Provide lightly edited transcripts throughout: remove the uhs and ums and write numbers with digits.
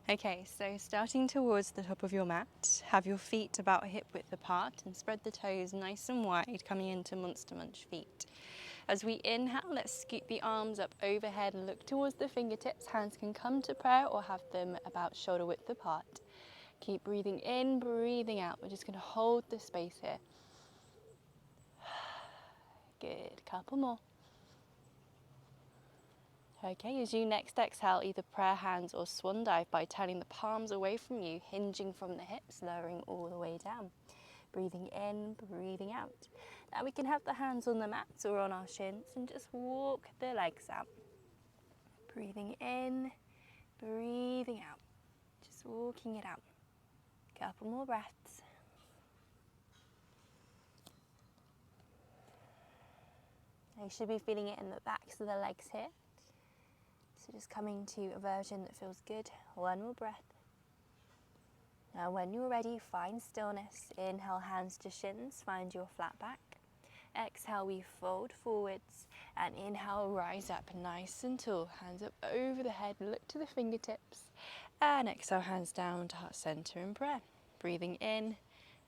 Okay, so starting towards the top of your mat, have your feet about hip width apart and spread the toes nice and wide, coming into monster munch feet. As we inhale, let's scoop the arms up overhead and look towards the fingertips. Hands can come to prayer or have them about shoulder width apart. Keep breathing in, breathing out. We're just going to hold the space here. Good, couple more. Okay, as you next exhale, either prayer hands or swan dive by turning the palms away from you, hinging from the hips, lowering all the way down. Breathing in, breathing out. Now we can have the hands on the mats or on our shins and just walk the legs out. Breathing in, breathing out. Just walking it out. Couple more breaths. You should be feeling it in the backs of the legs here. So just coming to a version that feels good. One more breath. Now when you're ready, find stillness. Inhale, hands to shins, find your flat back. Exhale, we fold forwards, and inhale, rise up nice and tall. Hands up over the head, look to the fingertips. And exhale, hands down to heart center in prayer. Breathing in,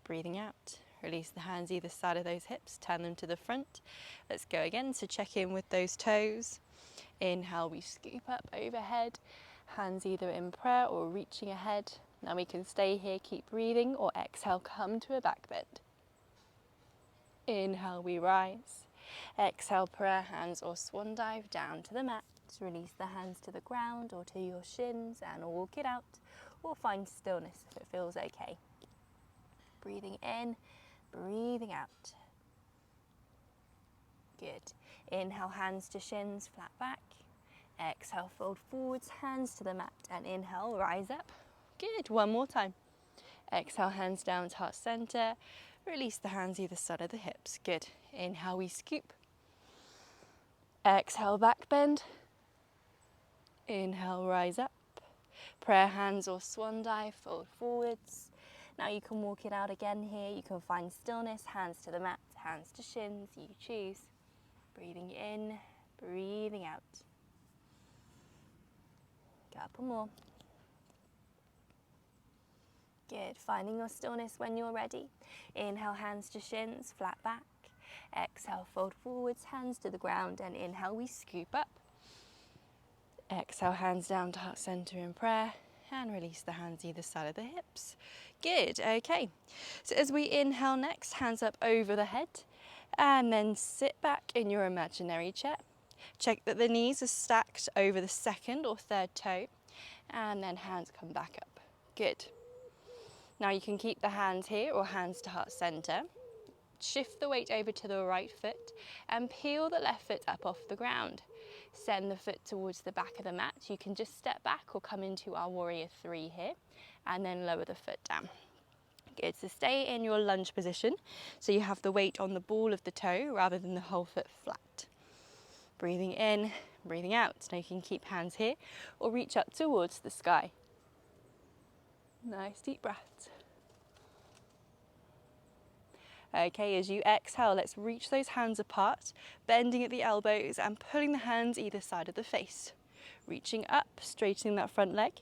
breathing out. Release the hands either side of those hips, turn them to the front. Let's go again, so check in with those toes. Inhale, we scoop up overhead, hands either in prayer or reaching ahead. Now we can stay here, keep breathing, or exhale, come to a back bend. Inhale, we rise. Exhale, prayer hands or swan dive down to the mat. Release the hands to the ground or to your shins and walk it out, or find stillness if it feels okay. Breathing in, breathing out. Good. Inhale, hands to shins, flat back. Exhale, fold forwards, hands to the mat, and inhale, rise up. Good. One more time. Exhale, hands down to heart center. Release the hands either side of the hips. Good. Inhale, we scoop. Exhale, back bend. Inhale, rise up. Prayer hands or swan dive, fold forwards. Now you can walk it out again here. You can find stillness, hands to the mat, hands to shins, you choose. Breathing in, breathing out. Couple more. Good, finding your stillness when you're ready. Inhale, hands to shins, flat back. Exhale, fold forwards, hands to the ground, and inhale, we scoop up. Exhale, hands down to heart center in prayer, and release the hands either side of the hips. Good, okay. So as we inhale next, hands up over the head, and then sit back in your imaginary chair. Check that the knees are stacked over the second or third toe, and then hands come back up. Good. Now you can keep the hands here or hands to heart center. Shift the weight over to the right foot and peel the left foot up off the ground. Send the foot towards the back of the mat. You can just step back or come into our warrior three here, and then lower the foot down. Good, so stay in your lunge position, so you have the weight on the ball of the toe rather than the whole foot flat. Breathing in, breathing out. Now you can keep hands here or reach up towards the sky. Nice deep breaths. Okay, as you exhale, let's reach those hands apart, bending at the elbows and pulling the hands either side of the face. Reaching up, straightening that front leg,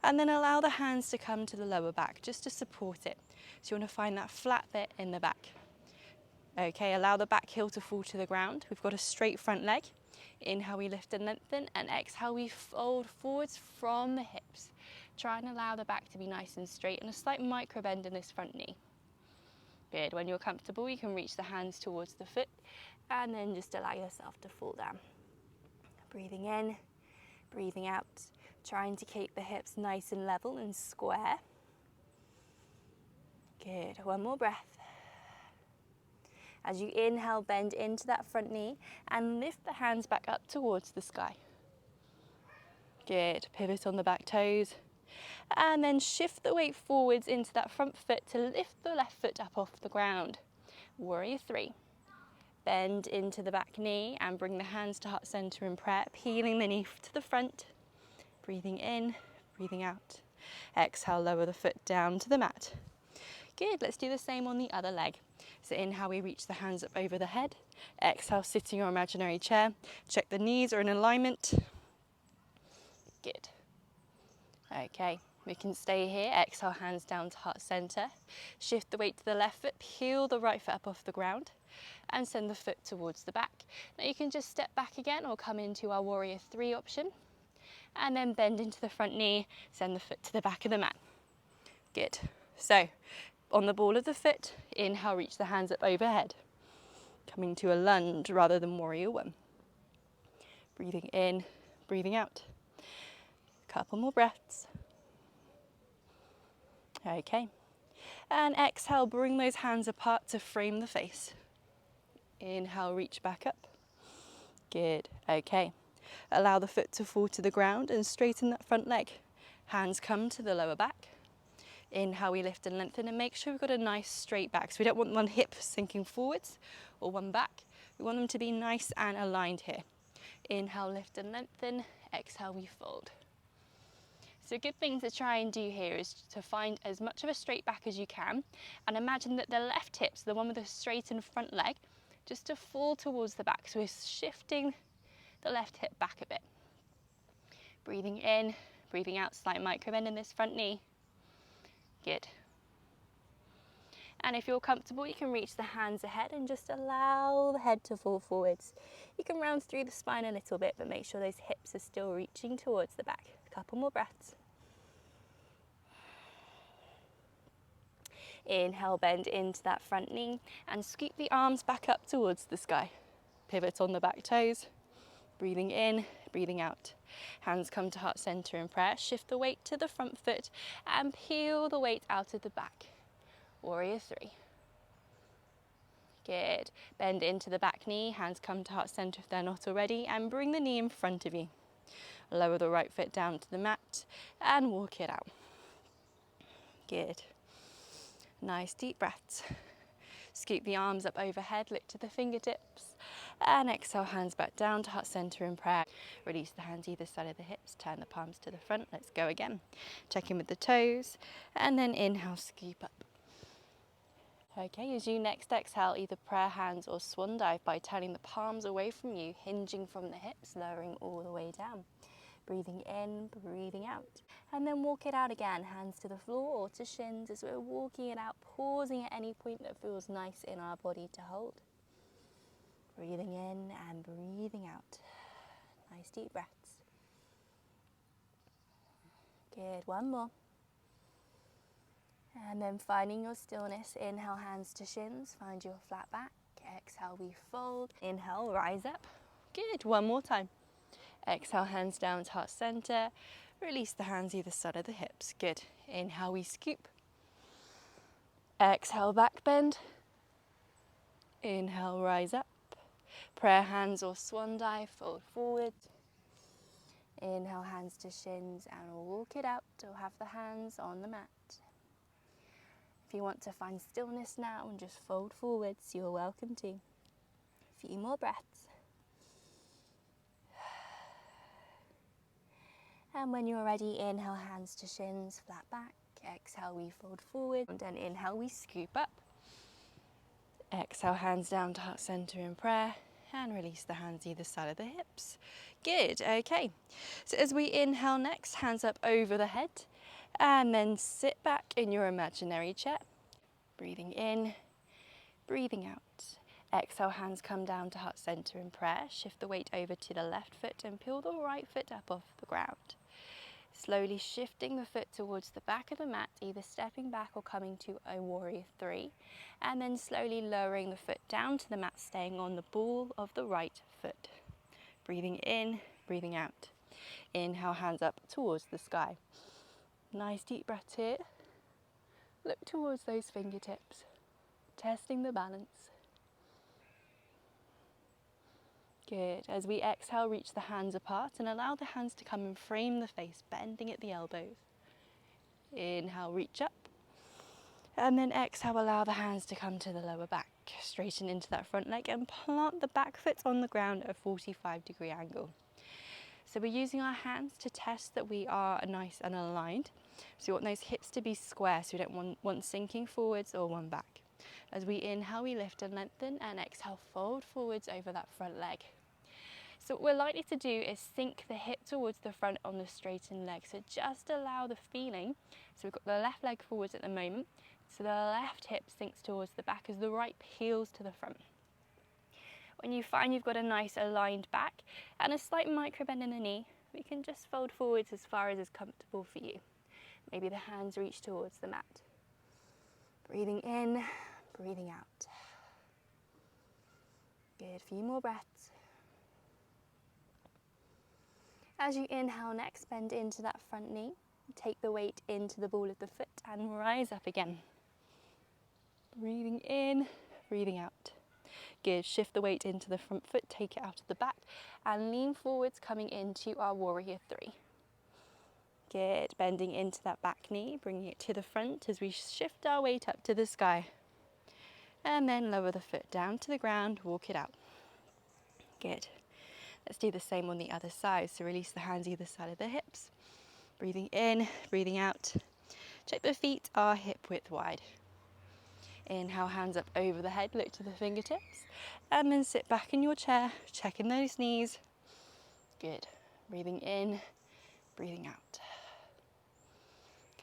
and then allow the hands to come to the lower back just to support it. So you want to find that flat bit in the back. Okay, allow the back heel to fall to the ground. We've got a straight front leg. Inhale, we lift and lengthen, and exhale, we fold forwards from the hips. Try and allow the back to be nice and straight, and a slight micro bend in this front knee. Good. When you're comfortable, you can reach the hands towards the foot, and then just allow yourself to fall down. Breathing in, breathing out, trying to keep the hips nice and level and square. Good. One more breath. As you inhale, bend into that front knee and lift the hands back up towards the sky. Good. Pivot on the back toes. And then shift the weight forwards into that front foot to lift the left foot up off the ground. Warrior three. Bend into the back knee and bring the hands to heart center in prayer, peeling the knee to the front. Breathing in, breathing out. Exhale, lower the foot down to the mat. Good, let's do the same on the other leg. So inhale, we reach the hands up over the head. Exhale, sit in your imaginary chair. Check the knees are in alignment. Good. Okay, We can stay here. Exhale, hands down to heart center. Shift the weight to the left foot, peel the right foot up off the ground and send the foot towards the back. Now you can just step back again or come into our warrior 3 option and then bend into the front knee, send the foot to the back of the mat. Good. So on the ball of the foot, inhale, reach the hands up overhead. Coming to a lunge rather than warrior 1. Breathing in, breathing out. Couple more breaths. Okay. And exhale, bring those hands apart to frame the face. Inhale, reach back up. Good. Okay. Allow the foot to fall to the ground and straighten that front leg. Hands come to the lower back. Inhale, we lift and lengthen and make sure we've got a nice straight back. So we don't want one hip sinking forwards or one back. We want them to be nice and aligned here. Inhale, lift and lengthen. Exhale, we fold. So a good thing to try and do here is to find as much of a straight back as you can and imagine that the left hip, so the one with the straightened front leg, just to fall towards the back. So we're shifting the left hip back a bit. Breathing in, breathing out, slight micro bend in this front knee. Good. And if you're comfortable, you can reach the hands ahead and just allow the head to fall forwards. You can round through the spine a little bit, but make sure those hips are still reaching towards the back. A couple more breaths. Inhale, bend into that front knee and scoop the arms back up towards the sky. Pivot on the back toes. Breathing in, breathing out. Hands come to heart center in prayer. Shift the weight to the front foot and peel the weight out of the back. Warrior 3. Good. Bend into the back knee. Hands come to heart center if they're not already, and bring the knee in front of you. Lower the right foot down to the mat and walk it out. Good. Nice deep breaths. Scoop the arms up overhead, lift to the fingertips, and exhale, hands back down to heart center in prayer. Release the hands either side of the hips, turn the palms to the front. Let's go again. Check in with the toes, and then inhale, scoop up. Okay, as you next exhale, either prayer hands or swan dive by turning the palms away from you, hinging from the hips, lowering all the way down. Breathing in, breathing out. And then walk it out again, hands to the floor or to shins as we're walking it out, pausing at any point that feels nice in our body to hold. Breathing in and breathing out. Nice deep breaths. Good, one more. And then finding your stillness, inhale, hands to shins, find your flat back. Exhale, we fold. Inhale, rise up. Good, one more time. Exhale, hands down to heart center. Release the hands either side of the hips. Good. Inhale, we scoop. Exhale, back bend. Inhale, rise up. Prayer hands or swan dive, fold forward. Inhale, hands to shins, and we'll walk it out or have the hands on the mat. If you want to find stillness now and just fold forwards, you're welcome to. A few more breaths. And when you're ready, inhale, hands to shins, flat back. Exhale, we fold forward. And then inhale, we scoop up. Exhale, hands down to heart center in prayer. And release the hands either side of the hips. Good, okay. So as we inhale next, hands up over the head. And then sit back in your imaginary chair. Breathing in, breathing out. Exhale, hands come down to heart center in prayer. Shift the weight over to the left foot and peel the right foot up off the ground. Slowly shifting the foot towards the back of the mat, either stepping back or coming to a warrior 3. And then slowly lowering the foot down to the mat, staying on the ball of the right foot. Breathing in, breathing out. Inhale, hands up towards the sky. Nice deep breaths here. Look towards those fingertips, testing the balance. Good. As we exhale, reach the hands apart and allow the hands to come and frame the face, bending at the elbows. Inhale, reach up. And then exhale, allow the hands to come to the lower back. Straighten into that front leg and plant the back foot on the ground at a 45-degree angle. So we're using our hands to test that we are nice and aligned. So we want those hips to be square, so we don't want one sinking forwards or one back. As we inhale, we lift and lengthen, and exhale, fold forwards over that front leg. So what we're likely to do is sink the hip towards the front on the straightened leg. So just allow the feeling. So we've got the left leg forwards at the moment. So the left hip sinks towards the back as the right peels to the front. When you find you've got a nice aligned back and a slight micro bend in the knee, we can just fold forwards as far as is comfortable for you. Maybe the hands reach towards the mat. Breathing in, breathing out. Good, few more breaths. As you inhale next, bend into that front knee. Take the weight into the ball of the foot and rise up again. Breathing in, breathing out. Good, shift the weight into the front foot, take it out of the back and lean forwards, coming into our warrior three. Good, bending into that back knee, bringing it to the front as we shift our weight up to the sky. And then lower the foot down to the ground, walk it out. Good. Let's do the same on the other side. So release the hands either side of the hips. Breathing in, breathing out. Check the feet are hip width wide. Inhale, hands up over the head, look to the fingertips. And then sit back in your chair, checking those knees. Good. Breathing in, breathing out.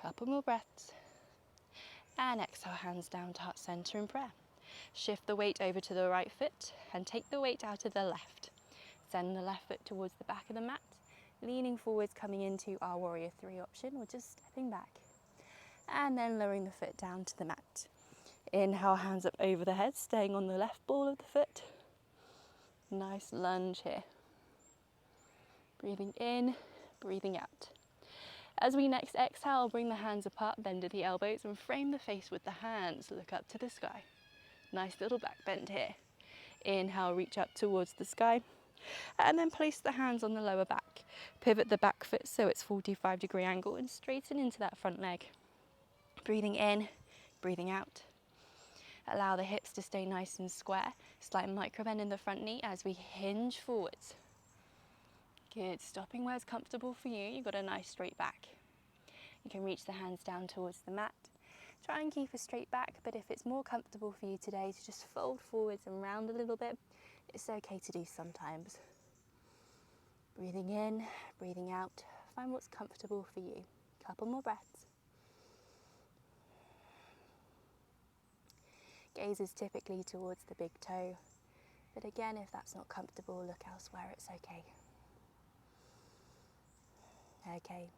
Couple more breaths. And exhale, hands down to heart center in prayer. Shift the weight over to the right foot and take the weight out of the left. Send the left foot towards the back of the mat, leaning forwards, coming into our warrior three option, or just stepping back. And then lowering the foot down to the mat. Inhale, hands up over the head, staying on the left ball of the foot. Nice lunge here. Breathing in, breathing out. As we next exhale, bring the hands apart, bend at the elbows and frame the face with the hands. Look up to the sky. Nice little back bend here. Inhale, reach up towards the sky. And then place the hands on the lower back. Pivot the back foot so it's 45-degree angle and straighten into that front leg. Breathing in, breathing out. Allow the hips to stay nice and square. Slight micro bend in the front knee as we hinge forwards. Good, stopping where it's comfortable for you. You've got a nice straight back. You can reach the hands down towards the mat. Try and keep a straight back, but if it's more comfortable for you today to just fold forwards and round a little bit, it's okay to do sometimes. Breathing in, breathing out. Find what's comfortable for you. Couple more breaths. Gaze is typically towards the big toe, but again, if that's not comfortable, look elsewhere, it's okay. Okay,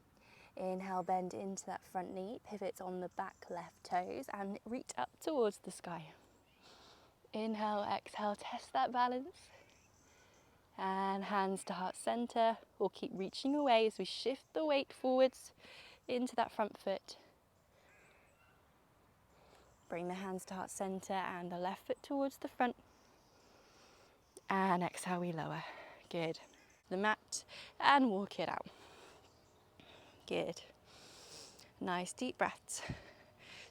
inhale, bend into that front knee, pivot on the back left toes and reach up towards the sky. Inhale, exhale, test that balance. And hands to heart center, or keep reaching away as we shift the weight forwards into that front foot. Bring the hands to heart center and the left foot towards the front. And exhale, we lower. Good. The mat and walk it out. Good. Nice deep breaths.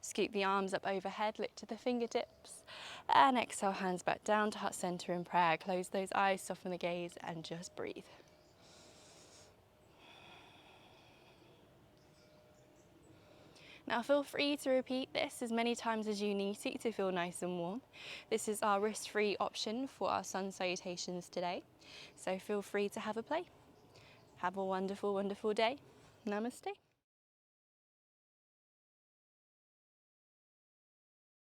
Scoop the arms up overhead, look to the fingertips. And exhale, hands back down to heart center in prayer. Close those eyes, soften the gaze, and just breathe. Now feel free to repeat this as many times as you need to feel nice and warm. This is our wrist-free option for our sun salutations today. So feel free to have a play. Have a wonderful, wonderful day. Namaste.